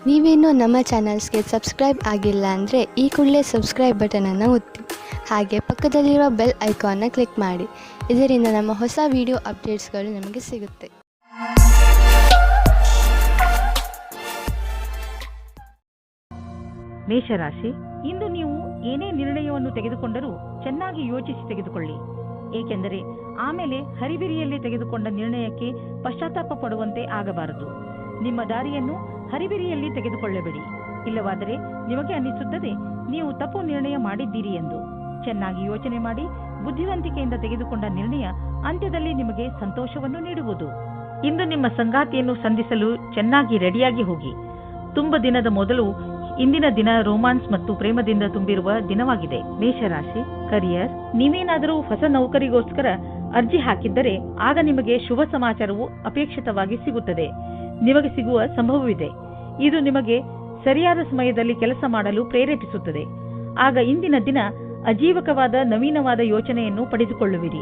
ನೀವೇನೂ ನಮ್ಮ ಚಾನಲ್ಸ್ಗೆ ಸಬ್ಸ್ಕ್ರೈಬ್ ಆಗಿಲ್ಲ ಅಂದರೆ ಈ ಕೂಡಲೇ ಸಬ್ಸ್ಕ್ರೈಬ್ ಬಟನನ್ನು ಒತ್ತಿ, ಹಾಗೆ ಪಕ್ಕದಲ್ಲಿರುವ ಬೆಲ್ ಐಕಾನ್ನ ಕ್ಲಿಕ್ ಮಾಡಿ. ಇದರಿಂದ ನಮ್ಮ ಹೊಸ ವಿಡಿಯೋ ಅಪ್ಡೇಟ್ಸ್ಗಳು ನಿಮಗೆ ಸಿಗುತ್ತೆ. ಮೇಷರಾಶಿ, ಇಂದು ನೀವು ಏನೇ ನಿರ್ಣಯವನ್ನು ತೆಗೆದುಕೊಂಡರೂ ಚೆನ್ನಾಗಿ ಯೋಚಿಸಿ ತೆಗೆದುಕೊಳ್ಳಿ. ಏಕೆಂದರೆ ಆಮೇಲೆ ಹರಿಬಿರಿಯಲ್ಲಿ ತೆಗೆದುಕೊಂಡ ನಿರ್ಣಯಕ್ಕೆ ಪಶ್ಚಾತ್ತಾಪ ಪಡುವಂತೆ ಆಗಬಾರದು. ನಿಮ್ಮ ದಾರಿಯನ್ನು ಹರಿಬಿರಿಯಲ್ಲಿ ತೆಗೆದುಕೊಳ್ಳಬೇಡಿ. ಇಲ್ಲವಾದರೆ ನಿಮಗೆ ಅನ್ನಿಸುತ್ತದೆ ನೀವು ತಪ್ಪು ನಿರ್ಣಯ ಮಾಡಿದ್ದೀರಿ ಎಂದು. ಚೆನ್ನಾಗಿ ಯೋಚನೆ ಮಾಡಿ ಬುದ್ಧಿವಂತಿಕೆಯಿಂದ ತೆಗೆದುಕೊಂಡ ನಿರ್ಣಯ ಅಂತ್ಯದಲ್ಲಿ ನಿಮಗೆ ಸಂತೋಷವನ್ನು ನೀಡುವುದು. ಇಂದು ನಿಮ್ಮ ಸಂಗಾತಿಯನ್ನು ಸಂಧಿಸಲು ಚೆನ್ನಾಗಿ ರೆಡಿಯಾಗಿ ಹೋಗಿ. ತುಂಬ ದಿನದ ಮೊದಲು ಇಂದಿನ ದಿನ ರೋಮಾನ್ಸ್ ಮತ್ತು ಪ್ರೇಮದಿಂದ ತುಂಬಿರುವ ದಿನವಾಗಿದೆ. ಮೇಷರಾಶಿ, ಕರಿಯರ್, ನೀವೇನಾದರೂ ಹೊಸ ನೌಕರಿಗೋಸ್ಕರ ಅರ್ಜಿ ಹಾಕಿದ್ದರೆ ಆಗ ನಿಮಗೆ ಶುಭ ಸಮಾಚಾರವು ಅಪೇಕ್ಷಿತವಾಗಿ ಸಿಗುತ್ತದೆ. ನಿಮಗೆ ಸಿಗುವ ಸಂಭವವಿದೆ. ಇದು ನಿಮಗೆ ಸರಿಯಾದ ಸಮಯದಲ್ಲಿ ಕೆಲಸ ಮಾಡಲು ಪ್ರೇರೇಪಿಸುತ್ತದೆ. ಆಗ ಇಂದಿನ ದಿನ ಅಜೀವಕವಾದ ನವೀನವಾದ ಯೋಚನೆಯನ್ನು ಪಡೆದುಕೊಳ್ಳುವಿರಿ.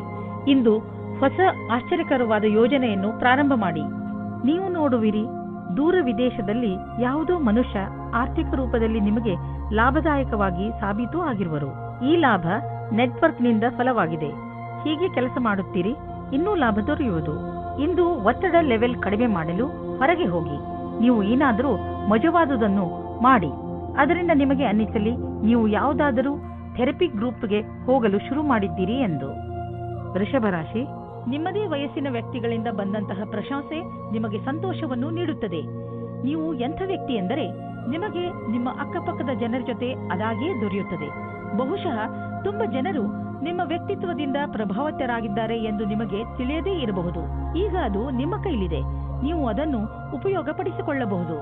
ಇಂದು ಹೊಸ ಆಶ್ಚರ್ಯಕರವಾದ ಯೋಜನೆಯನ್ನು ಪ್ರಾರಂಭ ಮಾಡಿ. ನೀವು ನೋಡುವಿರಿ, ದೂರ ವಿದೇಶದಲ್ಲಿ ಯಾವುದೋ ಮನುಷ್ಯ ಆರ್ಥಿಕ ರೂಪದಲ್ಲಿ ನಿಮಗೆ ಲಾಭದಾಯಕವಾಗಿ ಸಾಬೀತು ಆಗಿರುವರು. ಈ ಲಾಭ ನೆಟ್ವರ್ಕ್ನಿಂದ ಫಲವಾಗಿದೆ. ಹೀಗೆ ಕೆಲಸ ಮಾಡುತ್ತೀರಿ, ಇನ್ನೂ ಲಾಭ ದೊರೆಯುವುದು. ಇಂದು ಒತ್ತಡ ಲೆವೆಲ್ ಕಡಿಮೆ ಮಾಡಲು ಹೊರಗೆ ಹೋಗಿ. ನೀವು ಏನಾದರೂ ಮಜವಾದುದನ್ನು ಮಾಡಿ. ಅದರಿಂದ ನಿಮಗೆ ಅನ್ನಿಸಲಿ ನೀವು ಯಾವುದಾದರೂ ಥೆರಪಿ ಗ್ರೂಪ್ಗೆ ಹೋಗಲು ಶುರು ಮಾಡಿದ್ದೀರಿ ಎಂದು. ವೃಷಭರಾಶಿ, ನಿಮ್ಮದೇ ವಯಸ್ಸಿನ ವ್ಯಕ್ತಿಗಳಿಂದ ಬಂದಂತಹ ಪ್ರಶಂಸೆ ನಿಮಗೆ ಸಂತೋಷವನ್ನು ನೀಡುತ್ತದೆ. ನೀವು ಎಂಥ ವ್ಯಕ್ತಿ ಎಂದರೆ ನಿಮಗೆ ನಿಮ್ಮ ಅಕ್ಕಪಕ್ಕದ ಜನರ ಜೊತೆ ಅದಾಗೇ ದೊರೆಯುತ್ತದೆ. ಬಹುಶಃ ತುಂಬ ಜನರು ನಿಮ್ಮ ವ್ಯಕ್ತಿತ್ವದಿಂದ ಪ್ರಭಾವಿತರಾಗಿದ್ದಾರೆ ಎಂದು ನಿಮಗೆ ತಿಳಿಯದೇ ಇರಬಹುದು. ಈಗ ಅದು ನಿಮ್ಮ ಕೈಲಿದೆ. ನೀವು ಅದನ್ನು ಉಪಯೋಗಪಡಿಸಿಕೊಳ್ಳಬಹುದು.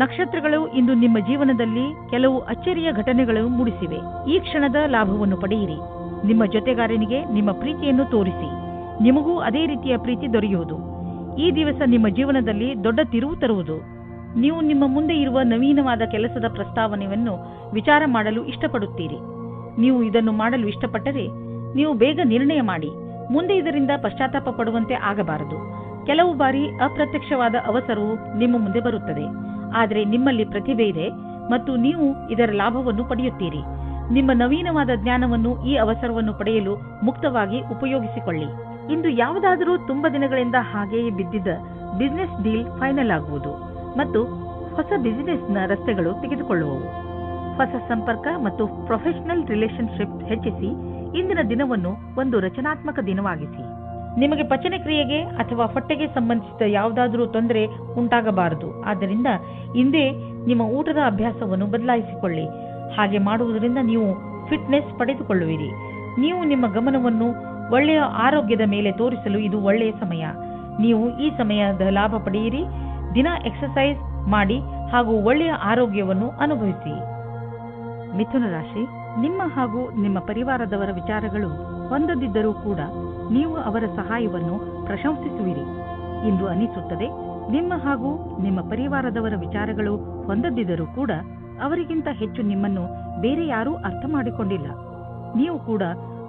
ನಕ್ಷತ್ರಗಳು ಇಂದು ನಿಮ್ಮ ಜೀವನದಲ್ಲಿ ಕೆಲವು ಅಚ್ಚರಿಯ ಘಟನೆಗಳು ಮೂಡಿಸಿವೆ. ಈ ಕ್ಷಣದ ಲಾಭವನ್ನು ಪಡೆಯಿರಿ. ನಿಮ್ಮ ಜೊತೆಗಾರನಿಗೆ ನಿಮ್ಮ ಪ್ರೀತಿಯನ್ನು ತೋರಿಸಿ. ನಿಮಗೂ ಅದೇ ರೀತಿಯ ಪ್ರೀತಿ ದೊರೆಯುವುದು. ಈ ದಿವಸ ನಿಮ್ಮ ಜೀವನದಲ್ಲಿ ದೊಡ್ಡ ತಿರುವು ತರುವುದು. ನೀವು ನಿಮ್ಮ ಮುಂದೆ ಇರುವ ನವೀನವಾದ ಕೆಲಸದ ಪ್ರಸ್ತಾವನೆಯನ್ನು ವಿಚಾರ ಮಾಡಲು ಇಷ್ಟಪಡುತ್ತೀರಿ. ನೀವು ಇದನ್ನು ಮಾಡಲು ಇಷ್ಟಪಟ್ಟರೆ ನೀವು ಬೇಗ ನಿರ್ಣಯ ಮಾಡಿ. ಮುಂದೆ ಇದರಿಂದ ಪಶ್ಚಾತ್ತಾಪ ಪಡುವಂತೆ ಆಗಬಾರದು. ಕೆಲವು ಬಾರಿ ಅಪ್ರತ್ಯಕ್ಷವಾದ ಅವಸರವು ನಿಮ್ಮ ಮುಂದೆ ಬರುತ್ತದೆ. ಆದರೆ ನಿಮ್ಮಲ್ಲಿ ಪ್ರತಿಭೆ ಇದೆ ಮತ್ತು ನೀವು ಇದರ ಲಾಭವನ್ನು ಪಡೆಯುತ್ತೀರಿ. ನಿಮ್ಮ ನವೀನವಾದ ಜ್ಞಾನವನ್ನು ಈ ಅವಸರವನ್ನು ಪಡೆಯಲು ಮುಕ್ತವಾಗಿ ಉಪಯೋಗಿಸಿಕೊಳ್ಳಿ. ಇಂದು ಯಾವುದಾದರೂ ತುಂಬ ದಿನಗಳಿಂದ ಹಾಗೆಯೇ ಬಿದ್ದಿದ್ದ ಬಿಸಿನೆಸ್ ಡೀಲ್ ಫೈನಲ್ ಆಗುವುದು ಮತ್ತು ಹೊಸ ಬಿಸಿನೆಸ್ನ ರಸ್ತೆಗಳು ತೆಗೆದುಕೊಳ್ಳುವವು. ಹೊಸ ಸಂಪರ್ಕ ಮತ್ತು ಪ್ರೊಫೆಷನಲ್ ರಿಲೇಶನ್ಶಿಪ್ ಹೆಚ್ಚಿಸಿ. ಇಂದಿನ ದಿನವನ್ನು ಒಂದು ರಚನಾತ್ಮಕ ದಿನವಾಗಿಸಿ. ನಿಮಗೆ ಪಚನ ಕ್ರಿಯೆಗೆ ಅಥವಾ ಹೊಟ್ಟೆಗೆ ಸಂಬಂಧಿಸಿದ ಯಾವುದಾದರೂ ತೊಂದರೆ ಉಂಟಾಗಬಾರದು. ಆದ್ದರಿಂದ ಇಂದೇ ನಿಮ್ಮ ಊಟದ ಅಭ್ಯಾಸವನ್ನು ಬದಲಾಯಿಸಿಕೊಳ್ಳಿ. ಹಾಗೆ ಮಾಡುವುದರಿಂದ ನೀವು ಫಿಟ್ನೆಸ್ ಪಡೆದುಕೊಳ್ಳುವಿರಿ. ನೀವು ನಿಮ್ಮ ಗಮನವನ್ನು ಒಳ್ಳೆಯ ಆರೋಗ್ಯದ ಮೇಲೆ ತೋರಿಸಲು ಇದು ಒಳ್ಳೆಯ ಸಮಯ. ನೀವು ಈ ಸಮಯದ ಲಾಭ ಪಡೆಯಿರಿ. ದಿನ ಎಕ್ಸರ್ಸೈಸ್ ಮಾಡಿ ಹಾಗೂ ಒಳ್ಳೆಯ ಆರೋಗ್ಯವನ್ನು ಅನುಭವಿಸಿ. ಮಿಥುನ ರಾಶಿ, ನಿಮ್ಮ ಹಾಗೂ ನಿಮ್ಮ ಪರಿವಾರದವರ ವಿಚಾರಗಳು ಹೊಂದದಿದ್ದರೂ ಕೂಡ ನೀವು ಅವರ ಸಹಾಯವನ್ನು ಪ್ರಶಂಸಿಸುವಿರಿ. ಇಂದು ಅನಿಸುತ್ತದೆ ನಿಮ್ಮ ಹಾಗೂ ನಿಮ್ಮ ಪರಿವಾರದವರ ವಿಚಾರಗಳು ಹೊಂದದಿದ್ದರೂ ಕೂಡ ಅವರಿಗಿಂತ ಹೆಚ್ಚು ನಿಮ್ಮನ್ನು ಬೇರೆ ಯಾರೂ ಅರ್ಥ ಮಾಡಿಕೊಂಡಿಲ್ಲ. ನೀವು ಕೂಡ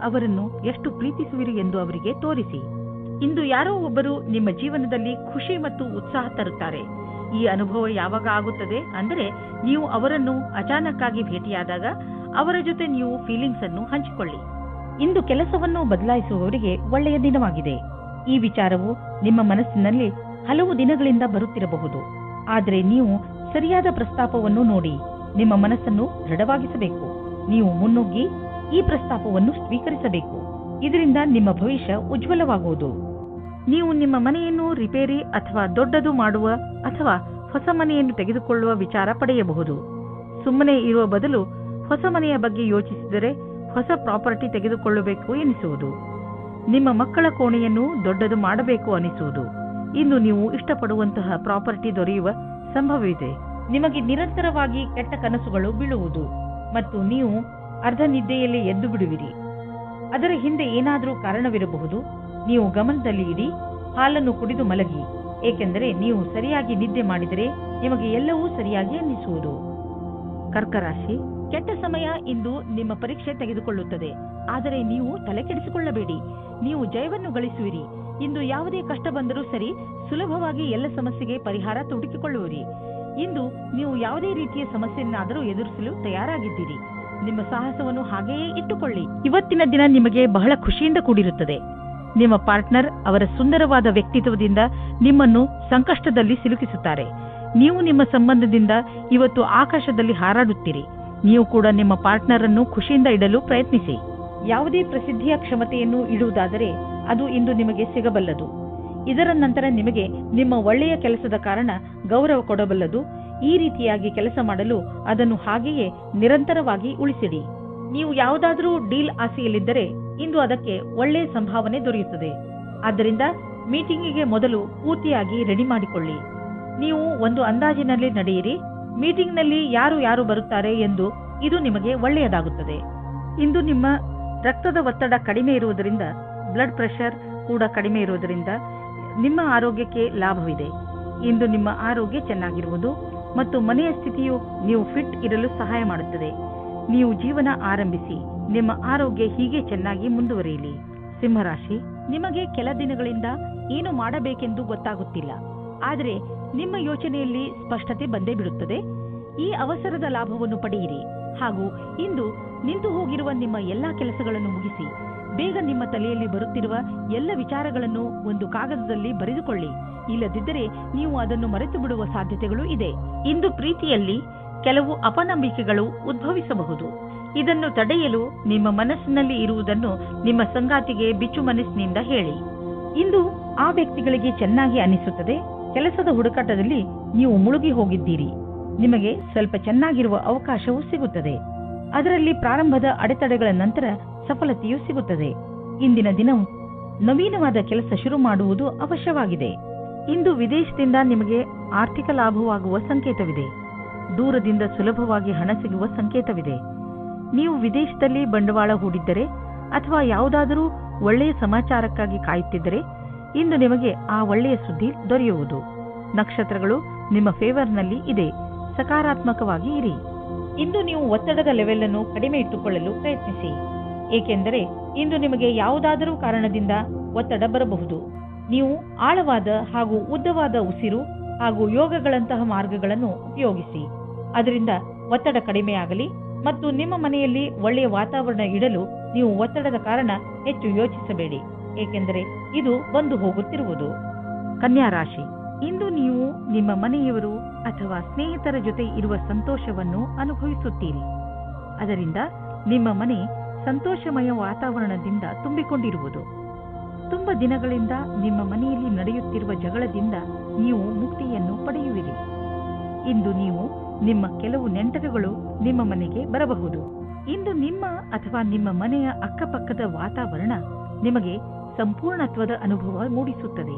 ಅವರನ್ನು ಎಷ್ಟು ಪ್ರೀತಿಸುವಿರಿ ಎಂದು ಅವರಿಗೆ ತೋರಿಸಿ. ಇಂದು ಯಾರೋ ಒಬ್ಬರು ನಿಮ್ಮ ಜೀವನದಲ್ಲಿ ಖುಷಿ ಮತ್ತು ಉತ್ಸಾಹ ತರುತ್ತಾರೆ. ಈ ಅನುಭವ ಯಾವಾಗ ಆಗುತ್ತದೆ ಅಂದರೆ ನೀವು ಅವರನ್ನು ಅಚಾನಕ್ಕಾಗಿ ಭೇಟಿಯಾದಾಗ ಅವರ ಜೊತೆ ನೀವು ಫೀಲಿಂಗ್ಸ್ ಅನ್ನು ಹಂಚಿಕೊಳ್ಳಿ. ಇಂದು ಕೆಲಸವನ್ನು ಬದಲಾಯಿಸುವವರಿಗೆ ಒಳ್ಳೆಯ ದಿನವಾಗಿದೆ. ಈ ವಿಚಾರವು ನಿಮ್ಮ ಮನಸ್ಸಿನಲ್ಲಿ ಹಲವು ದಿನಗಳಿಂದ ಬರುತ್ತಿರಬಹುದು. ಆದರೆ ನೀವು ಸರಿಯಾದ ಪ್ರಸ್ತಾಪವನ್ನು ನೋಡಿ ನಿಮ್ಮ ಮನಸ್ಸನ್ನು ದೃಢವಾಗಿಸಬೇಕು. ನೀವು ಮುನ್ನುಗ್ಗಿ ಈ ಪ್ರಸ್ತಾಪವನ್ನು ಸ್ವೀಕರಿಸಬೇಕು. ಇದರಿಂದ ನಿಮ್ಮ ಭವಿಷ್ಯ ಉಜ್ವಲವಾಗುವುದು. ನೀವು ನಿಮ್ಮ ಮನೆಯನ್ನು ರಿಪೇರಿ ಅಥವಾ ದೊಡ್ಡದು ಮಾಡುವ ಅಥವಾ ಹೊಸ ಮನೆಯನ್ನು ತೆಗೆದುಕೊಳ್ಳುವ ವಿಚಾರ ಪಡೆಯಬಹುದು. ಸುಮ್ಮನೆ ಇರುವ ಬದಲು ಹೊಸ ಮನೆಯ ಬಗ್ಗೆ ಯೋಚಿಸಿದರೆ ಹೊಸ ಪ್ರಾಪರ್ಟಿ ತೆಗೆದುಕೊಳ್ಳಬೇಕು ಎನಿಸುವುದು. ನಿಮ್ಮ ಮಕ್ಕಳ ಕೋಣೆಯನ್ನು ದೊಡ್ಡದು ಮಾಡಬೇಕು ಅನಿಸುವುದು. ಇಂದು ನೀವು ಇಷ್ಟಪಡುವಂತಹ ಪ್ರಾಪರ್ಟಿ ದೊರೆಯುವ ಸಂಭವವಿದೆ. ನಿಮಗೆ ನಿರಂತರವಾಗಿ ಕೆಟ್ಟ ಕನಸುಗಳು ಬೀಳುವುದು ಮತ್ತು ನೀವು ಅರ್ಧ ನಿದ್ದೆಯಲ್ಲಿ ಎದ್ದು ಬಿಡುವಿರಿ. ಅದರ ಹಿಂದೆ ಏನಾದರೂ ಕಾರಣವಿರಬಹುದು. ನೀವು ಗಮನದಲ್ಲಿ ಇಡಿ. ಹಾಲನ್ನು ಕುಡಿದು ಮಲಗಿ. ಏಕೆಂದರೆ ನೀವು ಸರಿಯಾಗಿ ನಿದ್ದೆ ಮಾಡಿದರೆ ನಿಮಗೆ ಎಲ್ಲವೂ ಸರಿಯಾಗಿ ಅನ್ನಿಸುವುದು. ಕರ್ಕರಾಶಿ, ಕೆಟ್ಟ ಸಮಯ ಇಂದು ನಿಮ್ಮ ಪರೀಕ್ಷೆ ತೆಗೆದುಕೊಳ್ಳುತ್ತದೆ. ಆದರೆ ನೀವು ತಲೆ ಕೆಡಿಸಿಕೊಳ್ಳಬೇಡಿ. ನೀವು ಜಯವನ್ನು ಗಳಿಸುವಿರಿ. ಇಂದು ಯಾವುದೇ ಕಷ್ಟ ಬಂದರೂ ಸರಿ ಸುಲಭವಾಗಿ ಎಲ್ಲ ಸಮಸ್ಯೆಗೆ ಪರಿಹಾರ ಹುಡುಕಿಕೊಳ್ಳುವಿರಿ. ಇಂದು ನೀವು ಯಾವುದೇ ರೀತಿಯ ಸಮಸ್ಯೆಯನ್ನಾದರೂ ಎದುರಿಸಲು ತಯಾರಾಗಿದ್ದೀರಿ. ನಿಮ್ಮ ಸಾಹಸವನ್ನು ಹಾಗೆಯೇ ಇಟ್ಟುಕೊಳ್ಳಿ. ಇವತ್ತಿನ ದಿನ ನಿಮಗೆ ಬಹಳ ಖುಷಿಯಿಂದ ಕೂಡಿರುತ್ತದೆ. ನಿಮ್ಮ ಪಾರ್ಟ್ನರ್ ಅವರ ಸುಂದರವಾದ ವ್ಯಕ್ತಿತ್ವದಿಂದ ನಿಮ್ಮನ್ನು ಸಂಕಷ್ಟದಲ್ಲಿ ಸಿಲುಕಿಸುತ್ತಾರೆ. ನೀವು ನಿಮ್ಮ ಸಂಬಂಧದಿಂದ ಇವತ್ತು ಆಕಾಶದಲ್ಲಿ ಹಾರಾಡುತ್ತೀರಿ. ನೀವು ಕೂಡ ನಿಮ್ಮ ಪಾರ್ಟ್ನರ್ ಅನ್ನು ಖುಷಿಯಿಂದ ಇಡಲು ಪ್ರಯತ್ನಿಸಿ. ಯಾವುದೇ ಪ್ರಸಿದ್ಧಿಯ ಕ್ಷಮತೆಯನ್ನು ಇಡುವುದಾದರೆ ಅದು ಇಂದು ನಿಮಗೆ ಸಿಗಬಲ್ಲದು. ಇದರ ನಂತರ ನಿಮಗೆ ನಿಮ್ಮ ಒಳ್ಳೆಯ ಕೆಲಸದ ಕಾರಣ ಗೌರವ ಕೊಡಬಲ್ಲದು. ಈ ರೀತಿಯಾಗಿ ಕೆಲಸ ಮಾಡಲು ಅದನ್ನು ಹಾಗೆಯೇ ನಿರಂತರವಾಗಿ ಉಳಿಸಿಡಿ. ನೀವು ಯಾವುದಾದರೂ ಡೀಲ್ ಆಸೆಯಲ್ಲಿದ್ದರೆ ಇಂದು ಅದಕ್ಕೆ ಒಳ್ಳೆಯ ಸಂಭಾವನೆ ದೊರೆಯುತ್ತದೆ. ಆದ್ದರಿಂದ ಮೀಟಿಂಗಿಗೆ ಮೊದಲು ಪೂರ್ತಿಯಾಗಿ ರೆಡಿ ಮಾಡಿಕೊಳ್ಳಿ. ನೀವು ಒಂದು ಅಂದಾಜಿನಲ್ಲಿ ನಡೆಯಿರಿ. ಮೀಟಿಂಗ್ನಲ್ಲಿ ಯಾರು ಯಾರು ಬರುತ್ತಾರೆ ಎಂದು ಇದು ನಿಮಗೆ ಒಳ್ಳೆಯದಾಗುತ್ತದೆ. ಇಂದು ನಿಮ್ಮ ರಕ್ತದ ಒತ್ತಡ ಕಡಿಮೆ ಇರುವುದರಿಂದ, ಬ್ಲಡ್ ಪ್ರೆಷರ್ ಕೂಡ ಕಡಿಮೆ ಇರುವುದರಿಂದ ನಿಮ್ಮ ಆರೋಗ್ಯಕ್ಕೆ ಲಾಭವಿದೆ. ಇಂದು ನಿಮ್ಮ ಆರೋಗ್ಯ ಚೆನ್ನಾಗಿರುವುದು ಮತ್ತು ಮನೆಯ ಸ್ಥಿತಿಯು ನೀವು ಫಿಟ್ ಇರಲು ಸಹಾಯ ಮಾಡುತ್ತದೆ. ನೀವು ಜೀವನ ಆರಂಭಿಸಿ. ನಿಮ್ಮ ಆರೋಗ್ಯ ಹೀಗೆ ಚೆನ್ನಾಗಿ ಮುಂದುವರಿಯಲಿ. ಸಿಂಹರಾಶಿ, ನಿಮಗೆ ಕೆಲ ದಿನಗಳಿಂದ ಏನು ಮಾಡಬೇಕೆಂದು ಗೊತ್ತಾಗುತ್ತಿಲ್ಲ. ಆದರೆ ನಿಮ್ಮ ಯೋಚನೆಯಲ್ಲಿ ಸ್ಪಷ್ಟತೆ ಬಂದೇ ಬಿಡುತ್ತದೆ. ಈ ಅವಸರದ ಲಾಭವನ್ನು ಪಡೆಯಿರಿ ಹಾಗೂ ಇಂದು ನಿಂತು ಹೋಗಿರುವ ನಿಮ್ಮ ಎಲ್ಲಾ ಕೆಲಸಗಳನ್ನು ಮುಗಿಸಿ. ಬೇಗ ನಿಮ್ಮ ತಲೆಯಲ್ಲಿ ಬರುತ್ತಿರುವ ಎಲ್ಲ ವಿಚಾರಗಳನ್ನು ಒಂದು ಕಾಗದದಲ್ಲಿ ಬರೆದುಕೊಳ್ಳಿ. ಇಲ್ಲದಿದ್ದರೆ ನೀವು ಅದನ್ನು ಮರೆತು ಬಿಡುವ ಸಾಧ್ಯತೆಗಳು ಇದೆ. ಇಂದು ಪ್ರೀತಿಯಲ್ಲಿ ಕೆಲವು ಅಪನಂಬಿಕೆಗಳು ಉದ್ಭವಿಸಬಹುದು. ಇದನ್ನು ತಡೆಯಲು ನಿಮ್ಮ ಮನಸ್ಸಿನಲ್ಲಿ ಇರುವುದನ್ನು ನಿಮ್ಮ ಸಂಗಾತಿಗೆ ಬಿಚ್ಚು ಮನಸ್ಸಿನಿಂದ ಹೇಳಿ. ಇಂದು ಆ ವ್ಯಕ್ತಿಗಳಿಗೆ ಚೆನ್ನಾಗಿ ಅನಿಸುತ್ತದೆ. ಕೆಲಸದ ಹುಡುಕಾಟದಲ್ಲಿ ನೀವು ಮುಳುಗಿ ಹೋಗಿದ್ದೀರಿ. ನಿಮಗೆ ಸ್ವಲ್ಪ ಚೆನ್ನಾಗಿರುವ ಅವಕಾಶವೂ ಸಿಗುತ್ತದೆ. ಅದರಲ್ಲಿ ಪ್ರಾರಂಭದ ಅಡೆತಡೆಗಳ ನಂತರ ಸಫಲತೆಯೂ ಸಿಗುತ್ತದೆ. ಇಂದಿನ ದಿನವು ನವೀನವಾದ ಕೆಲಸ ಶುರು ಮಾಡುವುದು ಅವಶ್ಯವಾಗಿದೆ. ಇಂದು ವಿದೇಶದಿಂದ ನಿಮಗೆ ಆರ್ಥಿಕ ಲಾಭವಾಗುವ ಸಂಕೇತವಿದೆ. ದೂರದಿಂದ ಸುಲಭವಾಗಿ ಹಣ ಸಿಗುವ ಸಂಕೇತವಿದೆ. ನೀವು ವಿದೇಶದಲ್ಲಿ ಬಂಡವಾಳ ಹೂಡಿದ್ದರೆ ಅಥವಾ ಯಾವುದಾದರೂ ಒಳ್ಳೆಯ ಸಮಾಚಾರಕ್ಕಾಗಿ ಕಾಯುತ್ತಿದ್ದರೆ ಇಂದು ನಿಮಗೆ ಆ ಒಳ್ಳೆಯ ಸುದ್ದಿ ದೊರೆಯುವುದು. ನಕ್ಷತ್ರಗಳು ನಿಮ್ಮ ಫೇವರ್ನಲ್ಲಿ ಇದೆ. ಸಕಾರಾತ್ಮಕವಾಗಿ ಇರಿ. ಇಂದು ನೀವು ಒತ್ತಡದ ಲೆವೆಲ್ ಅನ್ನು ಕಡಿಮೆ ಇಟ್ಟುಕೊಳ್ಳಲು ಪ್ರಯತ್ನಿಸಿ. ಏಕೆಂದರೆ ಇಂದು ನಿಮಗೆ ಯಾವುದಾದರೂ ಕಾರಣದಿಂದ ಒತ್ತಡ ಬರಬಹುದು. ನೀವು ಆಳವಾದ ಹಾಗೂ ಉದ್ದವಾದ ಉಸಿರು ಹಾಗೂ ಯೋಗಗಳಂತಹ ಮಾರ್ಗಗಳನ್ನು ಉಪಯೋಗಿಸಿ. ಅದರಿಂದ ಒತ್ತಡ ಕಡಿಮೆಯಾಗಲಿ ಮತ್ತು ನಿಮ್ಮ ಮನೆಯಲ್ಲಿ ಒಳ್ಳೆಯ ವಾತಾವರಣ ಇಡಲು ನೀವು ಒತ್ತಡದ ಕಾರಣ ಹೆಚ್ಚು ಯೋಚಿಸಬೇಡಿ. ಏಕೆಂದರೆ ಇದು ಬಂದು ಹೋಗುತ್ತಿರುವುದು. ಕನ್ಯಾ ರಾಶಿ, ಇಂದು ನೀವು ನಿಮ್ಮ ಮನೆಯವರು ಅಥವಾ ಸ್ನೇಹಿತರ ಜೊತೆ ಇರುವ ಸಂತೋಷವನ್ನು ಅನುಭವಿಸುತ್ತೀರಿ. ಅದರಿಂದ ನಿಮ್ಮ ಮನೆ ಸಂತೋಷಮಯ ವಾತಾವರಣದಿಂದ ತುಂಬಿಕೊಂಡಿರುವುದು. ತುಂಬ ದಿನಗಳಿಂದ ನಿಮ್ಮ ಮನೆಯಲ್ಲಿ ನಡೆಯುತ್ತಿರುವ ಜಗಳದಿಂದ ನೀವು ಮುಕ್ತಿಯನ್ನು ಪಡೆಯುವಿರಿ. ಇಂದು ನೀವು ನಿಮ್ಮ ಕೆಲವು ನೆಂಟರುಗಳು ನಿಮ್ಮ ಮನೆಗೆ ಬರಬಹುದು. ಇಂದು ನಿಮ್ಮ ಅಥವಾ ನಿಮ್ಮ ಮನೆಯ ಅಕ್ಕಪಕ್ಕದ ವಾತಾವರಣ ನಿಮಗೆ ಸಂಪೂರ್ಣತ್ವದ ಅನುಭವ ಮೂಡಿಸುತ್ತದೆ.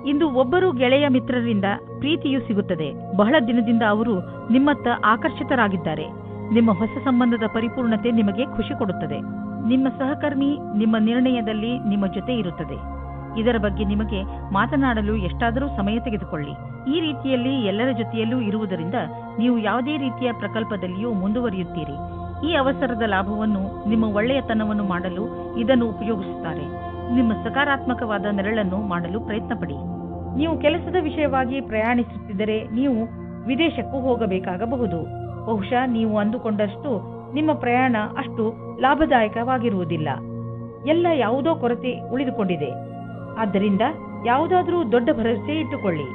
ಇಂದು ಒಬ್ಬರು ಗೆಳೆಯ ಮಿತ್ರರಿಂದ ಪ್ರೀತಿಯೂ ಸಿಗುತ್ತದೆ. ಬಹಳ ದಿನದಿಂದ ಅವರು ನಿಮ್ಮತ್ತ ಆಕರ್ಷಿತರಾಗಿದ್ದಾರೆ. ನಿಮ್ಮ ಹೊಸ ಸಂಬಂಧದ ಪರಿಪೂರ್ಣತೆ ನಿಮಗೆ ಖುಷಿ ಕೊಡುತ್ತದೆ. ನಿಮ್ಮ ಸಹಕರ್ಮಿ ನಿಮ್ಮ ನಿರ್ಣಯದಲ್ಲಿ ನಿಮ್ಮ ಜೊತೆ ಇರುತ್ತದೆ. ಇದರ ಬಗ್ಗೆ ನಿಮಗೆ ಮಾತನಾಡಲು ಎಷ್ಟಾದರೂ ಸಮಯ ತೆಗೆದುಕೊಳ್ಳಿ. ಈ ರೀತಿಯಲ್ಲಿ ಎಲ್ಲರ ಜೊತೆಯಲ್ಲೂ ಇರುವುದರಿಂದ ನೀವು ಯಾವುದೇ ರೀತಿಯ ಪ್ರಕಲ್ಪದಲ್ಲಿಯೂ ಮುಂದುವರಿಯುತ್ತೀರಿ. ಈ ಅವಸರದ ಲಾಭವನ್ನು ನಿಮ್ಮ ಒಳ್ಳೆಯತನವನ್ನು ಮಾಡಲು ಇದನ್ನು ಉಪಯೋಗಿಸುತ್ತಾರೆ. ನಿಮ್ಮ ಸಕಾರಾತ್ಮಕವಾದ ನೆರಳನ್ನು ಮಾಡಲು ಪ್ರಯತ್ನ ಪಡಿ. ನೀವು ಕೆಲಸದ ವಿಷಯವಾಗಿ ಪ್ರಯಾಣಿಸುತ್ತಿದ್ದರೆ ನೀವು ವಿದೇಶಕ್ಕೂ ಹೋಗಬೇಕಾಗಬಹುದು. ಬಹುಶಃ ನೀವು ಅಂದುಕೊಂಡಷ್ಟು ನಿಮ್ಮ ಪ್ರಯಾಣ ಅಷ್ಟು ಲಾಭದಾಯಕವಾಗಿರುವುದಿಲ್ಲ. ಎಲ್ಲ ಯಾವುದೋ ಕೊರತೆ ಉಳಿದುಕೊಂಡಿದೆ. ಆದ್ದರಿಂದ ಯಾವುದಾದರೂ ದೊಡ್ಡ ಭರವಸೆ ಇಟ್ಟುಕೊಳ್ಳಿ.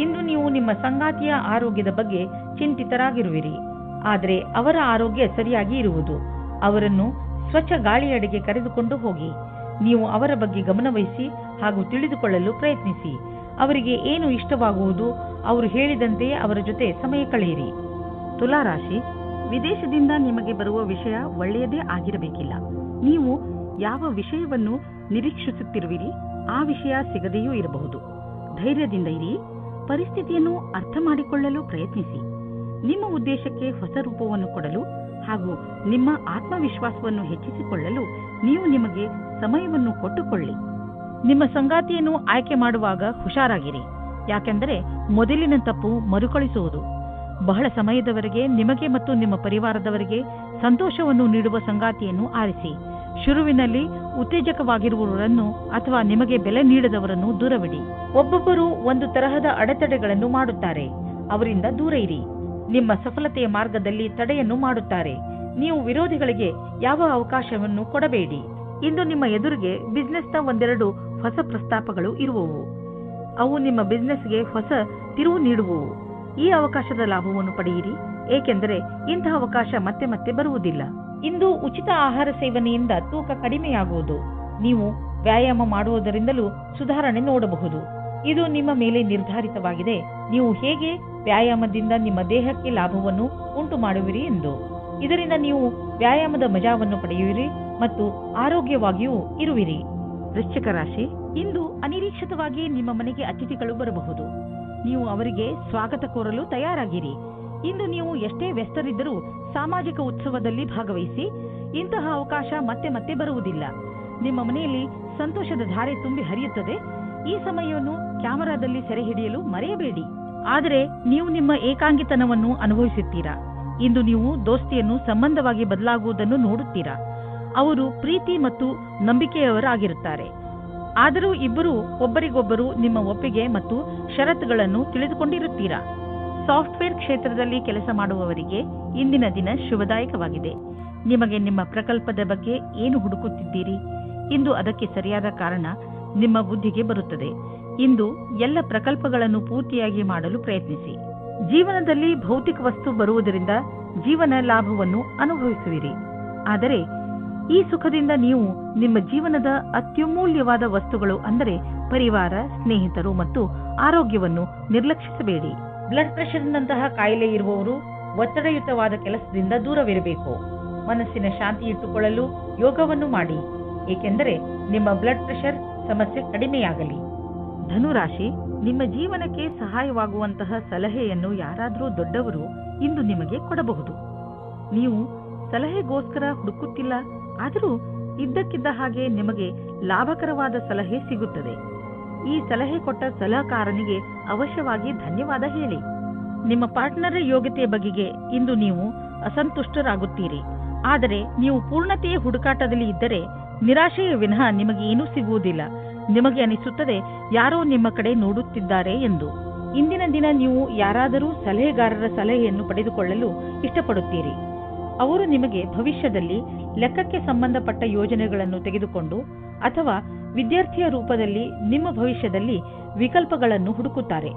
ಇಂದು ನೀವು ನಿಮ್ಮ ಸಂಗಾತಿಯ ಆರೋಗ್ಯದ ಬಗ್ಗೆ ಚಿಂತಿತರಾಗಿರುವಿರಿ. ಆದರೆ ಅವರ ಆರೋಗ್ಯ ಸರಿಯಾಗಿ ಇರುವುದು. ಅವರನ್ನು ಸ್ವಚ್ಛ ಗಾಳಿಯಡೆಗೆ ಕರೆದುಕೊಂಡು ಹೋಗಿ. ನೀವು ಅವರ ಬಗ್ಗೆ ಗಮನವಹಿಸಿ ಹಾಗೂ ತಿಳಿದುಕೊಳ್ಳಲು ಪ್ರಯತ್ನಿಸಿ. ಅವರಿಗೆ ಏನು ಇಷ್ಟವಾಗುವುದು ಅವರು ಹೇಳಿದಂತೆಯೇ ಅವರ ಜೊತೆ ಸಮಯ ಕಳೆಯಿರಿ. ತುಲಾರಾಶಿ, ವಿದೇಶದಿಂದ ನಿಮಗೆ ಬರುವ ವಿಷಯ ಒಳ್ಳೆಯದೇ ಆಗಿರಬೇಕಿಲ್ಲ. ನೀವು ಯಾವ ವಿಷಯವನ್ನು ನಿರೀಕ್ಷಿಸುತ್ತಿರುವಿರಿ ಆ ವಿಷಯ ಸಿಗದೆಯೂ ಇರಬಹುದು. ಧೈರ್ಯದಿಂದ ಇರಿ. ಪರಿಸ್ಥಿತಿಯನ್ನು ಅರ್ಥ ಮಾಡಿಕೊಳ್ಳಲು ಪ್ರಯತ್ನಿಸಿ. ನಿಮ್ಮ ಉದ್ದೇಶಕ್ಕೆ ಹೊಸ ರೂಪವನ್ನು ಕೊಡಲು ಹಾಗೂ ನಿಮ್ಮ ಆತ್ಮವಿಶ್ವಾಸವನ್ನು ಹೆಚ್ಚಿಸಿಕೊಳ್ಳಲು ನೀವು ನಿಮಗೆ ಸಮಯವನ್ನು ಕೊಟ್ಟುಕೊಳ್ಳಿ. ನಿಮ್ಮ ಸಂಗಾತಿಯನ್ನು ಆಯ್ಕೆ ಮಾಡುವಾಗ ಹುಷಾರಾಗಿರಿ. ಯಾಕೆಂದರೆ ಮೊದಲಿನ ತಪ್ಪು ಮರುಕಳಿಸುವುದು. ಬಹಳ ಸಮಯದವರೆಗೆ ನಿಮಗೆ ಮತ್ತು ನಿಮ್ಮ ಪರಿವಾರದವರಿಗೆ ಸಂತೋಷವನ್ನು ನೀಡುವ ಸಂಗಾತಿಯನ್ನು ಆರಿಸಿ. ಶುರುವಿನಲ್ಲಿ ಉತ್ತೇಜಕವಾಗಿರುವವರನ್ನು ಅಥವಾ ನಿಮಗೆ ಬೆಲೆ ನೀಡದವರನ್ನು ದೂರವಿಡಿ. ಒಬ್ಬೊಬ್ಬರು ಒಂದು ತರಹದ ಅಡೆತಡೆಗಳನ್ನು ಮಾಡುತ್ತಾರೆ. ಅವರಿಂದ ದೂರ ಇರಿ. ನಿಮ್ಮ ಸಫಲತೆಯ ಮಾರ್ಗದಲ್ಲಿ ತಡೆಯನ್ನು ಮಾಡುತ್ತಾರೆ. ನೀವು ವಿರೋಧಿಗಳಿಗೆ ಯಾವ ಅವಕಾಶವನ್ನು ಕೊಡಬೇಡಿ. ಇಂದು ನಿಮ್ಮ ಎದುರಿಗೆ ಬಿಸ್ನೆಸ್ನ ಒಂದೆರಡು ಹೊಸ ಪ್ರಸ್ತಾಪಗಳು ಇರುವವು. ಅವು ನಿಮ್ಮ ಬಿಸ್ನೆಸ್ಗೆ ಹೊಸ ತಿರುವು ನೀಡುವವು. ಈ ಅವಕಾಶದ ಲಾಭವನ್ನು ಪಡೆಯಿರಿ, ಏಕೆಂದರೆ ಇಂತಹ ಅವಕಾಶ ಮತ್ತೆ ಮತ್ತೆ ಬರುವುದಿಲ್ಲ. ಇಂದು ಉಚಿತ ಆಹಾರ ಸೇವನೆಯಿಂದ ತೂಕ ಕಡಿಮೆಯಾಗುವುದು. ನೀವು ವ್ಯಾಯಾಮ ಮಾಡುವುದರಿಂದಲೂ ಸುಧಾರಣೆ ನೋಡಬಹುದು. ಇದು ನಿಮ್ಮ ಮೇಲೆ ನಿರ್ಧಾರಿತವಾಗಿದೆ. ನೀವು ಹೇಗೆ ವ್ಯಾಯಾಮದಿಂದ ನಿಮ್ಮ ದೇಹಕ್ಕೆ ಲಾಭವನ್ನು ಉಂಟು ಮಾಡುವಿರಿ ಎಂದು. ಇದರಿಂದ ನೀವು ವ್ಯಾಯಾಮದ ಮಜಾವನ್ನು ಪಡೆಯುವಿರಿ ಮತ್ತು ಆರೋಗ್ಯವಾಗಿಯೂ ಇರುವಿರಿ. ವೃಶ್ಚಿಕ ರಾಶಿ, ಇಂದು ಅನಿರೀಕ್ಷಿತವಾಗಿ ನಿಮ್ಮ ಮನೆಗೆ ಅತಿಥಿಗಳು ಬರಬಹುದು. ನೀವು ಅವರಿಗೆ ಸ್ವಾಗತ ಕೋರಲು ತಯಾರಾಗಿರಿ. ಇಂದು ನೀವು ಎಷ್ಟೇ ವ್ಯಸ್ತರಿದ್ದರೂ ಸಾಮಾಜಿಕ ಉತ್ಸವದಲ್ಲಿ ಭಾಗವಹಿಸಿ. ಇಂತಹ ಅವಕಾಶ ಮತ್ತೆ ಮತ್ತೆ ಬರುವುದಿಲ್ಲ. ನಿಮ್ಮ ಮನೆಯಲ್ಲಿ ಸಂತೋಷದ ಧಾರೆ ತುಂಬಿ ಹರಿಯುತ್ತದೆ. ಈ ಸಮಯವನ್ನು ಕ್ಯಾಮೆರಾದಲ್ಲಿ ಸೆರೆ ಹಿಡಿಯಲು ಮರೆಯಬೇಡಿ. ಆದರೆ ನೀವು ನಿಮ್ಮ ಏಕಾಂಗಿತನವನ್ನು ಅನುಭವಿಸುತ್ತೀರಾ. ಇಂದು ನೀವು ದೋಸ್ತಿಯನ್ನು ಸಂಬಂಧವಾಗಿ ಬದಲಾಗುವುದನ್ನು ನೋಡುತ್ತೀರಾ. ಅವರು ಪ್ರೀತಿ ಮತ್ತು ನಂಬಿಕೆಯವರಾಗಿರುತ್ತಾರೆ. ಆದರೂ ಇಬ್ಬರು ಒಬ್ಬರಿಗೊಬ್ಬರು ನಿಮ್ಮ ಒಪ್ಪಿಗೆ ಮತ್ತು ಷರತ್ತುಗಳನ್ನು ತಿಳಿದುಕೊಂಡಿರುತ್ತೀರಾ. ಸಾಫ್ಟ್ವೇರ್ ಕ್ಷೇತ್ರದಲ್ಲಿ ಕೆಲಸ ಮಾಡುವವರಿಗೆ ಇಂದಿನ ದಿನ ಶುಭದಾಯಕವಾಗಿದೆ. ನಿಮಗೆ ನಿಮ್ಮ ಪ್ರಕಲ್ಪದ ಬಗ್ಗೆ ಏನು ಹುಡುಕುತ್ತಿದ್ದೀರಿ? ಇಂದು ಅದಕ್ಕೆ ಸರಿಯಾದ ಕಾರಣ ನಿಮ್ಮ ಬುದ್ಧಿಗೆ ಬರುತ್ತದೆ. ಇಂದು ಎಲ್ಲ ಪ್ರಕಲ್ಪಗಳನ್ನು ಪೂರ್ತಿಯಾಗಿ ಮಾಡಲು ಪ್ರಯತ್ನಿಸಿ. ಜೀವನದಲ್ಲಿ ಭೌತಿಕ ವಸ್ತು ಬರುವುದರಿಂದ ಜೀವನ ಲಾಭವನ್ನು ಅನುಭವಿಸುವಿರಿ. ಆದರೆ ಈ ಸುಖದಿಂದ ನೀವು ನಿಮ್ಮ ಜೀವನದ ಅತ್ಯಮೂಲ್ಯವಾದ ವಸ್ತುಗಳು ಅಂದರೆ ಪರಿವಾರ, ಸ್ನೇಹಿತರು ಮತ್ತು ಆರೋಗ್ಯವನ್ನು ನಿರ್ಲಕ್ಷಿಸಬೇಡಿ. ಬ್ಲಡ್ ಪ್ರೆಷರ್ನಂತಹ ಕಾಯಿಲೆ ಇರುವವರು ಒತ್ತಡಯುತವಾದ ಕೆಲಸದಿಂದ ದೂರವಿರಬೇಕು. ಮನಸ್ಸಿನ ಶಾಂತಿ ಇಟ್ಟುಕೊಳ್ಳಲು ಯೋಗವನ್ನು ಮಾಡಿ, ಏಕೆಂದರೆ ನಿಮ್ಮ ಬ್ಲಡ್ ಪ್ರೆಷರ್ ಸಮಸ್ಯೆ ಕಡಿಮೆಯಾಗಲಿ. ಧನುರಾಶಿ, ನಿಮ್ಮ ಜೀವನಕ್ಕೆ ಸಹಾಯವಾಗುವಂತಹ ಸಲಹೆಯನ್ನು ಯಾರಾದರೂ ದೊಡ್ಡವರು ಇಂದು ನಿಮಗೆ ಕೊಡಬಹುದು. ನೀವು ಸಲಹೆಗೋಸ್ಕರ ಹುಡುಕುತ್ತಿಲ್ಲ, ಆದರೂ ಇದ್ದಕ್ಕಿದ್ದ ಹಾಗೆ ನಿಮಗೆ ಲಾಭಕರವಾದ ಸಲಹೆ ಸಿಗುತ್ತದೆ. ಈ ಸಲಹೆ ಕೊಟ್ಟ ಸಲಹೆಗಾರನಿಗೆ ಅವಶ್ಯವಾಗಿ ಧನ್ಯವಾದ ಹೇಳಿ. ನಿಮ್ಮ ಪಾರ್ಟ್ನರ್ ಯೋಗ್ಯತೆಯ ಬಗೆಗೆ ಇಂದು ನೀವು ಅಸಂತುಷ್ಟರಾಗುತ್ತೀರಿ. ಆದರೆ ನೀವು ಪೂರ್ಣತೆಯ ಹುಡುಕಾಟದಲ್ಲಿ ಇದ್ದರೆ ನಿರಾಶೆಯ ವಿನಃ ನಿಮಗೆ ಏನೂ ಸಿಗುವುದಿಲ್ಲ. ನಿಮಗೆ ಅನಿಸುತ್ತದೆ ಯಾರೋ ನಿಮ್ಮ ಕಡೆ ನೋಡುತ್ತಿದ್ದಾರೆ ಎಂದು. ಇಂದಿನ ದಿನ ನೀವು ಯಾರಾದರೂ ಸಲಹೆಗಾರರ ಸಲಹೆಯನ್ನು ಪಡೆದುಕೊಳ್ಳಲು ಇಷ್ಟಪಡುತ್ತೀರಿ. ಅವರು ನಿಮಗೆ ಭವಿಷ್ಯದಲ್ಲಿ ಲೆಕ್ಕಕ್ಕೆ ಸಂಬಂಧಪಟ್ಟ ಯೋಜನೆಗಳನ್ನು ತೆಗೆದುಕೊಂಡು ಅಥವಾ ವಿದ್ಯಾರ್ಥಿಯ ರೂಪದಲ್ಲಿ ನಿಮ್ಮ ಭವಿಷ್ಯದಲ್ಲಿ ವಿಕಲ್ಪಗಳನ್ನು ಹುಡುಕುತ್ತಾರೆ.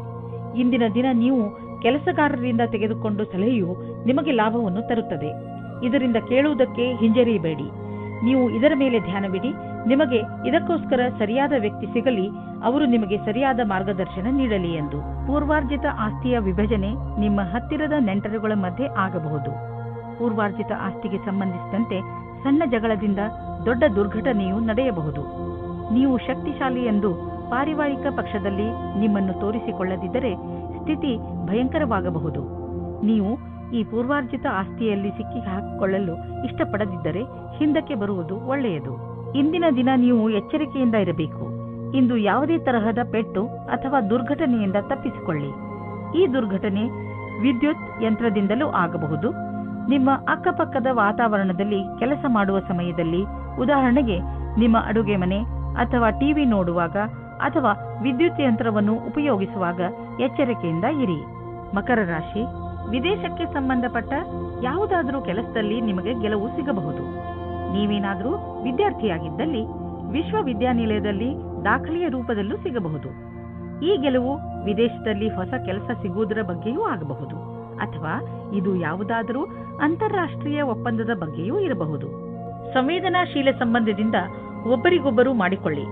ಇಂದಿನ ದಿನ ನೀವು ಕೆಲಸಗಾರರಿಂದ ತೆಗೆದುಕೊಂಡು ಸಲಹೆಯು ನಿಮಗೆ ಲಾಭವನ್ನು ತರುತ್ತದೆ. ಇದರಿಂದ ಕೇಳುವುದಕ್ಕೆ ಹಿಂಜರಿಯಬೇಡಿ. ನೀವು ಇದರ ಮೇಲೆ ಧ್ಯಾನವಿಡಿ. ನಿಮಗೆ ಇದಕ್ಕೋಸ್ಕರ ಸರಿಯಾದ ವ್ಯಕ್ತಿ ಸಿಗಲಿ, ಅವರು ನಿಮಗೆ ಸರಿಯಾದ ಮಾರ್ಗದರ್ಶನ ನೀಡಲಿ ಎಂದು. ಪೂರ್ವಾರ್ಜಿತ ಆಸ್ತಿಯ ವಿಭಜನೆ ನಿಮ್ಮ ಹತ್ತಿರದ ನೆಂಟರುಗಳ ಮಧ್ಯೆ ಆಗಬಹುದು. ಪೂರ್ವಾರ್ಜಿತ ಆಸ್ತಿಗೆ ಸಂಬಂಧಿಸಿದಂತೆ ಸಣ್ಣ ಜಗಳದಿಂದ ದೊಡ್ಡ ದುರ್ಘಟನೆಯು ನಡೆಯಬಹುದು. ನೀವು ಶಕ್ತಿಶಾಲಿ ಎಂದು ಪಾರಿವಾರಿಕ ಪಕ್ಷದಲ್ಲಿ ನಿಮ್ಮನ್ನು ತೋರಿಸಿಕೊಳ್ಳದಿದ್ದರೆ ಸ್ಥಿತಿ ಭಯಂಕರವಾಗಬಹುದು. ನೀವು ಈ ಪೂರ್ವಾರ್ಜಿತ ಆಸ್ತಿಯಲ್ಲಿ ಸಿಕ್ಕಿ ಹಾಕಿಕೊಳ್ಳಲು ಇಷ್ಟಪಡದಿದ್ದರೆ ಹಿಂದಕ್ಕೆ ಬರುವುದು ಒಳ್ಳೆಯದು. ಇಂದಿನ ದಿನ ನೀವು ಎಚ್ಚರಿಕೆಯಿಂದ ಇರಬೇಕು. ಇಂದು ಯಾವುದೇ ತರಹದ ಪೆಟ್ಟು ಅಥವಾ ದುರ್ಘಟನೆಯಿಂದ ತಪ್ಪಿಸಿಕೊಳ್ಳಿ. ಈ ದುರ್ಘಟನೆ ವಿದ್ಯುತ್ ಯಂತ್ರದಿಂದಲೂ ಆಗಬಹುದು. ನಿಮ್ಮ ಅಕ್ಕಪಕ್ಕದ ವಾತಾವರಣದಲ್ಲಿ ಕೆಲಸ ಮಾಡುವ ಸಮಯದಲ್ಲಿ, ಉದಾಹರಣೆಗೆ ನಿಮ್ಮ ಅಡುಗೆ ಮನೆ ಅಥವಾ ಟಿವಿ ನೋಡುವಾಗ ಅಥವಾ ವಿದ್ಯುತ್ ಯಂತ್ರವನ್ನು ಉಪಯೋಗಿಸುವಾಗ ಎಚ್ಚರಿಕೆಯಿಂದ ಇರಿ. ಮಕರ ರಾಶಿ, ವಿದೇಶಕ್ಕೆ ಸಂಬಂಧಪಟ್ಟ ಯಾವುದಾದರೂ ಕೆಲಸದಲ್ಲಿ ನಿಮಗೆ ಗೆಲುವು ಸಿಗಬಹುದು. ನೀವೇನಾದರೂ ವಿದ್ಯಾರ್ಥಿಯಾಗಿದ್ದಲ್ಲಿ ವಿಶ್ವವಿದ್ಯಾನಿಲಯದಲ್ಲಿ ದಾಖಲೆಯ ರೂಪದಲ್ಲೂ ಸಿಗಬಹುದು. ಈ ಗೆಲುವು ವಿದೇಶದಲ್ಲಿ ಹೊಸ ಕೆಲಸ ಸಿಗುವುದರ ಬಗ್ಗೆಯೂ ಆಗಬಹುದು, ಅಥವಾ ಇದು ಯಾವುದಾದರೂ ಅಂತಾರಾಷ್ಟ್ರೀಯ ಒಪ್ಪಂದದ ಬಗ್ಗೆಯೂ ಇರಬಹುದು. ಸಂವೇದನಾಶೀಲ ಸಂಬಂಧದಿಂದ ಒಬ್ಬರಿಗೊಬ್ಬರು ಮಾಡಿಕೊಳ್ಳಿ.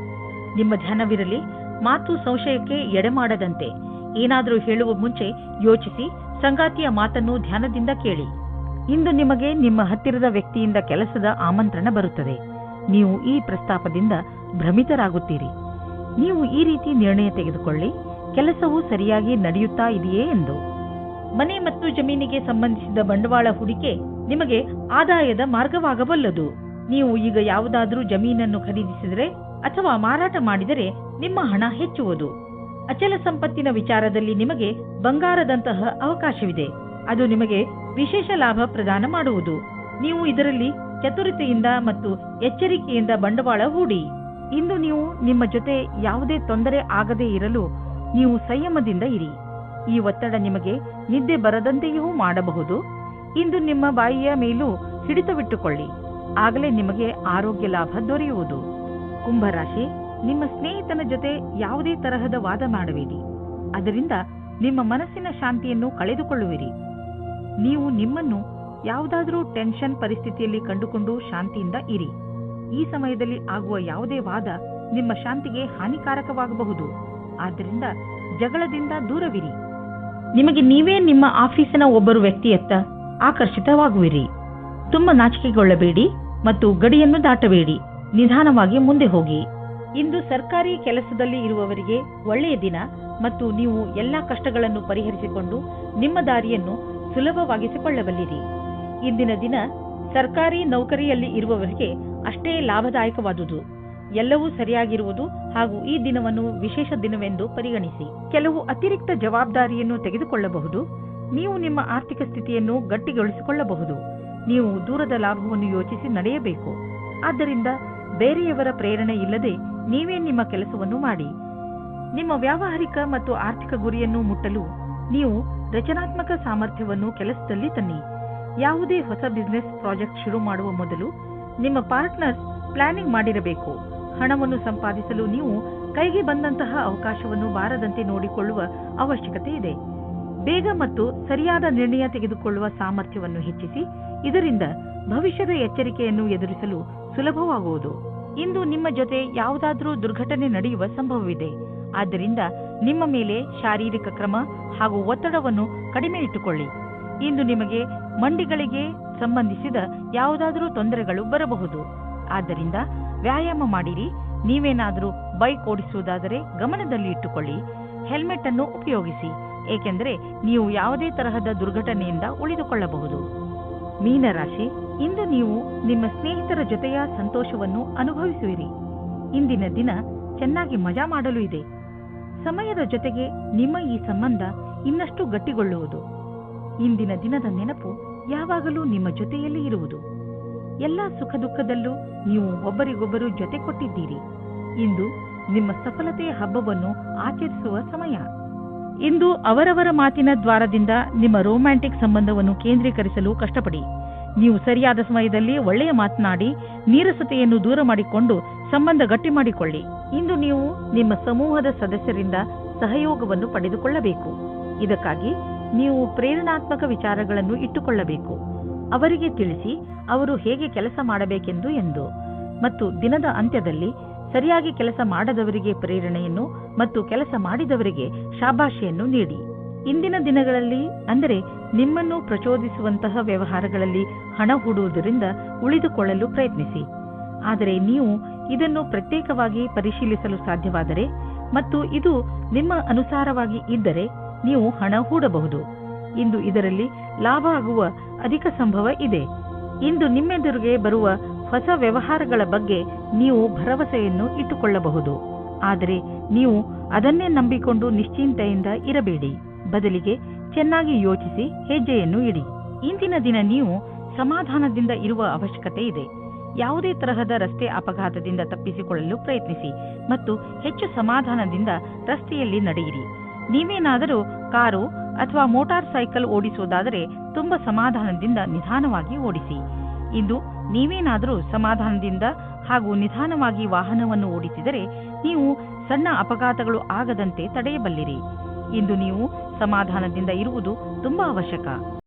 ನಿಮ್ಮ ಧ್ಯಾನವಿರಲಿ. ಮಾತು ಸಂಶಯಕ್ಕೆ ಎಡೆಮಾಡದಂತೆ. ಏನಾದರೂ ಹೇಳುವ ಮುಂಚೆ ಯೋಚಿಸಿ ಸಂಗಾತಿಯ ಮಾತನ್ನು ಧ್ಯಾನದಿಂದ ಕೇಳಿ. ಇಂದು ನಿಮಗೆ ನಿಮ್ಮ ಹತ್ತಿರದ ವ್ಯಕ್ತಿಯಿಂದ ಕೆಲಸದ ಆಮಂತ್ರಣ ಬರುತ್ತದೆ. ನೀವು ಈ ಪ್ರಸ್ತಾಪದಿಂದ ಭ್ರಮಿತರಾಗುತ್ತೀರಿ. ನೀವು ಈ ರೀತಿ ನಿರ್ಣಯ ತೆಗೆದುಕೊಳ್ಳಿ, ಕೆಲಸವು ಸರಿಯಾಗಿ ನಡೆಯುತ್ತಾ ಇದೆಯೇ ಎಂದು. ಮನೆ ಮತ್ತು ಜಮೀನಿಗೆ ಸಂಬಂಧಿಸಿದ ಬಂಡವಾಳ ಹೂಡಿಕೆ ನಿಮಗೆ ಆದಾಯದ ಮಾರ್ಗವಾಗಬಲ್ಲದು. ನೀವು ಈಗ ಯಾವುದಾದರೂ ಜಮೀನನ್ನು ಖರೀದಿಸಿದರೆ ಅಥವಾ ಮಾರಾಟ ಮಾಡಿದರೆ ನಿಮ್ಮ ಹಣ ಹೆಚ್ಚುವುದು. ಅಚಲ ಸಂಪತ್ತಿನ ವಿಚಾರದಲ್ಲಿ ನಿಮಗೆ ಬಂಗಾರದಂತಹ ಅವಕಾಶವಿದೆ. ಅದು ನಿಮಗೆ ವಿಶೇಷ ಲಾಭ ಪ್ರದಾನ ಮಾಡುವುದು. ನೀವು ಇದರಲ್ಲಿ ಚತುರತೆಯಿಂದ ಮತ್ತು ಎಚ್ಚರಿಕೆಯಿಂದ ಬಂಡವಾಳ ಹೂಡಿ. ಇಂದು ನೀವು ನಿಮ್ಮ ಜೊತೆ ಯಾವುದೇ ತೊಂದರೆ ಆಗದೇ ಇರಲು ನೀವು ಸಂಯಮದಿಂದ ಇರಿ. ಈ ಒತ್ತಡ ನಿಮಗೆ ನಿದ್ದೆ ಬರದಂತೆಯೂ ಮಾಡಬಹುದು. ಇಂದು ನಿಮ್ಮ ಬಾಯಿಯ ಮೇಲೂ ಹಿಡಿತವಿಟ್ಟುಕೊಳ್ಳಿ, ಆಗಲೇ ನಿಮಗೆ ಆರೋಗ್ಯ ಲಾಭ ದೊರೆಯುವುದು. ಕುಂಭರಾಶಿ, ನಿಮ್ಮ ಸ್ನೇಹಿತನ ಜೊತೆ ಯಾವುದೇ ತರಹದ ವಾದ ಮಾಡಬೇಡಿ, ಅದರಿಂದ ನಿಮ್ಮ ಮನಸ್ಸಿನ ಶಾಂತಿಯನ್ನು ಕಳೆದುಕೊಳ್ಳುವಿರಿ. ನೀವು ನಿಮ್ಮನ್ನು ಯಾವುದಾದರೂ ಟೆನ್ಷನ್ ಪರಿಸ್ಥಿತಿಯಲ್ಲಿ ಕಂಡುಕೊಂಡು ಶಾಂತಿಯಿಂದ ಇರಿ. ಈ ಸಮಯದಲ್ಲಿ ಆಗುವ ಯಾವುದೇ ವಾದ ನಿಮ್ಮ ಶಾಂತಿಗೆ ಹಾನಿಕಾರಕವಾಗಬಹುದು. ಆದ್ದರಿಂದ ಜಗಳದಿಂದ ದೂರವಿರಿ. ನಿಮಗೆ ನೀವೇ ನಿಮ್ಮ ಆಫೀಸಿನ ಒಬ್ಬರು ವ್ಯಕ್ತಿಯತ್ತ ಆಕರ್ಷಿತವಾಗುವಿರಿ. ತುಂಬಾ ನಾಚಿಕೆಗೊಳ್ಳಬೇಡಿ ಮತ್ತು ಗಡಿಯನ್ನು ದಾಟಬೇಡಿ. ನಿಧಾನವಾಗಿ ಮುಂದೆ ಹೋಗಿ. ಇಂದು ಸರ್ಕಾರಿ ಕೆಲಸದಲ್ಲಿ ಇರುವವರಿಗೆ ಒಳ್ಳೆಯ ದಿನ ಮತ್ತು ನೀವು ಎಲ್ಲಾ ಕಷ್ಟಗಳನ್ನು ಪರಿಹರಿಸಿಕೊಂಡು ನಿಮ್ಮ ದಾರಿಯನ್ನು ಸುಲಭವಾಗಿಸಿಕೊಳ್ಳಬಲ್ಲಿರಿ. ಇಂದಿನ ದಿನ ಸರ್ಕಾರಿ ನೌಕರಿಯಲ್ಲಿ ಇರುವವರಿಗೆ ಅಷ್ಟೇ ಲಾಭದಾಯಕವಾದುದು. ಎಲ್ಲವೂ ಸರಿಯಾಗಿರುವುದು ಹಾಗೂ ಈ ದಿನವನ್ನು ವಿಶೇಷ ದಿನವೆಂದು ಪರಿಗಣಿಸಿ. ಕೆಲವು ಅತಿರಿಕ್ತ ಜವಾಬ್ದಾರಿಯನ್ನು ತೆಗೆದುಕೊಳ್ಳಬಹುದು. ನೀವು ನಿಮ್ಮ ಆರ್ಥಿಕ ಸ್ಥಿತಿಯನ್ನು ಗಟ್ಟಿಗೊಳಿಸಿಕೊಳ್ಳಬಹುದು. ನೀವು ದೂರದ ಲಾಭವನ್ನು ಯೋಚಿಸಿ ನಡೆಯಬೇಕು. ಆದ್ದರಿಂದ ಬೇರೆಯವರ ಪ್ರೇರಣೆ ಇಲ್ಲದೆ ನೀವೇ ನಿಮ್ಮ ಕೆಲಸವನ್ನು ಮಾಡಿ. ನಿಮ್ಮ ವ್ಯಾವಹಾರಿಕ ಮತ್ತು ಆರ್ಥಿಕ ಗುರಿಯನ್ನು ಮುಟ್ಟಲು ನೀವು ರಚನಾತ್ಮಕ ಸಾಮರ್ಥ್ಯವನ್ನು ಕೆಲಸದಲ್ಲಿ ತನ್ನಿ. ಯಾವುದೇ ಹೊಸ ಬಿಸಿನೆಸ್ ಪ್ರಾಜೆಕ್ಟ್ ಶುರು ಮಾಡುವ ಮೊದಲು ನಿಮ್ಮ ಪಾರ್ಟ್ನರ್ಸ್ ಪ್ಲಾನಿಂಗ್ ಮಾಡಿರಬೇಕು. ಹಣವನ್ನು ಸಂಪಾದಿಸಲು ನೀವು ಕೈಗೆ ಬಂದಂತಹ ಅವಕಾಶವನ್ನು ಬಾರದಂತೆ ನೋಡಿಕೊಳ್ಳುವ ಅವಶ್ಯಕತೆ ಇದೆ. ಬೇಗ ಮತ್ತು ಸರಿಯಾದ ನಿರ್ಣಯ ತೆಗೆದುಕೊಳ್ಳುವ ಸಾಮರ್ಥ್ಯವನ್ನು ಹೆಚ್ಚಿಸಿ. ಇದರಿಂದ ಭವಿಷ್ಯದ ಎಚ್ಚರಿಕೆಯನ್ನು ಎದುರಿಸಲು ಸುಲಭವಾಗುವುದು. ಇಂದು ನಿಮ್ಮ ಜೊತೆ ಯಾವುದಾದರೂ ದುರ್ಘಟನೆ ನಡೆಯುವ ಸಂಭವವಿದೆ. ಆದ್ದರಿಂದ ನಿಮ್ಮ ಮೇಲೆ ಶಾರೀರಿಕ ಕ್ರಮ ಹಾಗೂ ಒತ್ತಡವನ್ನು ಕಡಿಮೆ ಇಟ್ಟುಕೊಳ್ಳಿ. ಇಂದು ನಿಮಗೆ ಮಂಡಿಗಳಿಗೆ ಸಂಬಂಧಿಸಿದ ಯಾವುದಾದರೂ ತೊಂದರೆಗಳು ಬರಬಹುದು. ಆದ್ದರಿಂದ ವ್ಯಾಯಾಮ ಮಾಡಿರಿ. ನೀವೇನಾದರೂ ಬೈಕ್ ಓಡಿಸುವುದಾದರೆ ಗಮನದಲ್ಲಿ ಇಟ್ಟುಕೊಳ್ಳಿ. ಹೆಲ್ಮೆಟ್ ಅನ್ನು ಉಪಯೋಗಿಸಿ, ಏಕೆಂದರೆ ನೀವು ಯಾವುದೇ ತರಹದ ದುರ್ಘಟನೆಯಿಂದ ಉಳಿದುಕೊಳ್ಳಬಹುದು. ಮೀನರಾಶಿ, ಇಂದು ನೀವು ನಿಮ್ಮ ಸ್ನೇಹಿತರ ಜೊತೆಯ ಸಂತೋಷವನ್ನು ಅನುಭವಿಸುವಿರಿ. ಇಂದಿನ ದಿನ ಚೆನ್ನಾಗಿ ಮಜಾ ಮಾಡಲು ಇದೆ. ಸಮಯದ ಜೊತೆಗೆ ನಿಮ್ಮ ಈ ಸಂಬಂಧ ಇನ್ನಷ್ಟು ಗಟ್ಟಿಗೊಳ್ಳುವುದು. ಇಂದಿನ ದಿನದ ನೆನಪು ಯಾವಾಗಲೂ ನಿಮ್ಮ ಜೊತೆಯಲ್ಲಿ ಇರುವುದು. ಎಲ್ಲಾ ಸುಖ ದುಃಖದಲ್ಲೂ ನೀವು ಒಬ್ಬರಿಗೊಬ್ಬರು ಜೊತೆ ಕೊಟ್ಟಿದ್ದೀರಿ. ಇಂದು ನಿಮ್ಮ ಸಫಲತೆಯ ಹಬ್ಬವನ್ನು ಆಚರಿಸುವ ಸಮಯ. ಇಂದು ಅವರವರ ಮಾತಿನ ದ್ವಾರದಿಂದ ನಿಮ್ಮ ರೊಮ್ಯಾಂಟಿಕ್ ಸಂಬಂಧವನ್ನು ಕೇಂದ್ರೀಕರಿಸಲು ಕಷ್ಟಪಡಿ. ನೀವು ಸರಿಯಾದ ಸಮಯದಲ್ಲಿ ಒಳ್ಳೆಯ ಮಾತನಾಡಿ ನೀರಸತೆಯನ್ನು ದೂರ ಮಾಡಿಕೊಂಡು ಸಂಬಂಧ ಗಟ್ಟಿ ಮಾಡಿಕೊಳ್ಳಿ. ಇಂದು ನೀವು ನಿಮ್ಮ ಸಮೂಹದ ಸದಸ್ಯರಿಂದ ಸಹಯೋಗವನ್ನು ಪಡೆದುಕೊಳ್ಳಬೇಕು. ಇದಕ್ಕಾಗಿ ನೀವು ಪ್ರೇರಣಾತ್ಮಕ ವಿಚಾರಗಳನ್ನು ಇಟ್ಟುಕೊಳ್ಳಬೇಕು. ಅವರಿಗೆ ತಿಳಿಸಿ ಅವರು ಹೇಗೆ ಕೆಲಸ ಮಾಡಬೇಕೆಂದು ಮತ್ತು ದಿನದ ಅಂತ್ಯದಲ್ಲಿ ಸರಿಯಾಗಿ ಕೆಲಸ ಮಾಡದವರಿಗೆ ಪ್ರೇರಣೆಯನ್ನು ಮತ್ತು ಕೆಲಸ ಮಾಡಿದವರಿಗೆ ಶಾಬಾಷಿಯನ್ನು ನೀಡಿ. ಇಂದಿನ ದಿನಗಳಲ್ಲಿ ಅಂದರೆ ನಿಮ್ಮನ್ನು ಪ್ರಚೋದಿಸುವಂತಹ ವ್ಯವಹಾರಗಳಲ್ಲಿ ಹಣ ಹೂಡುವುದರಿಂದ ಉಳಿದುಕೊಳ್ಳಲು ಪ್ರಯತ್ನಿಸಿ. ಆದರೆ ನೀವು ಇದನ್ನು ಪ್ರತ್ಯೇಕವಾಗಿ ಪರಿಶೀಲಿಸಲು ಸಾಧ್ಯವಾದರೆ ಮತ್ತು ಇದು ನಿಮ್ಮ ಅನುಸಾರವಾಗಿ ಇದ್ದರೆ ನೀವು ಹಣ ಹೂಡಬಹುದು. ಇಂದು ಇದರಲ್ಲಿ ಲಾಭ ಆಗುವ ಅಧಿಕ ಸಂಭವ ಇದೆ. ಇಂದು ನಿಮ್ಮೆದುರಿಗೆ ಬರುವ ಹೊಸ ವ್ಯವಹಾರಗಳ ಬಗ್ಗೆ ನೀವು ಭರವಸೆಯನ್ನು ಇಟ್ಟುಕೊಳ್ಳಬಹುದು. ಆದರೆ ನೀವು ಅದನ್ನೇ ನಂಬಿಕೊಂಡು ನಿಶ್ಚಿಂತೆಯಿಂದ ಇರಬೇಡಿ. ಬದಲಿಗೆ ಚೆನ್ನಾಗಿ ಯೋಚಿಸಿ ಹೆಜ್ಜೆಯನ್ನು ಇಡಿ. ಇಂದಿನ ದಿನ ನೀವು ಸಮಾಧಾನದಿಂದ ಇರುವ ಅವಶ್ಯಕತೆ ಇದೆ. ಯಾವುದೇ ತರಹದ ರಸ್ತೆ ಅಪಘಾತದಿಂದ ತಪ್ಪಿಸಿಕೊಳ್ಳಲು ಪ್ರಯತ್ನಿಸಿ ಮತ್ತು ಹೆಚ್ಚು ಸಮಾಧಾನದಿಂದ ರಸ್ತೆಯಲ್ಲಿ ನಡೆಯಿರಿ. ನೀವೇನಾದರೂ ಕಾರು ಅಥವಾ ಮೋಟಾರ್ ಸೈಕಲ್ ಓಡಿಸುವುದಾದರೆ ತುಂಬಾ ಸಮಾಧಾನದಿಂದ ನಿಧಾನವಾಗಿ ಓಡಿಸಿ. ಇಂದು ನೀವೇನಾದರೂ ಸಮಾಧಾನದಿಂದ ಹಾಗೂ ನಿಧಾನವಾಗಿ ವಾಹನವನ್ನು ಓಡಿಸಿದರೆ ನೀವು ಸಣ್ಣ ಅಪಘಾತಗಳು ಆಗದಂತೆ ತಡೆಯಬಲ್ಲಿರಿ. ಇಂದು ನೀವು ಸಮಾಧಾನದಿಂದ ಇರುವುದು ತುಂಬಾ ಅವಶ್ಯಕ.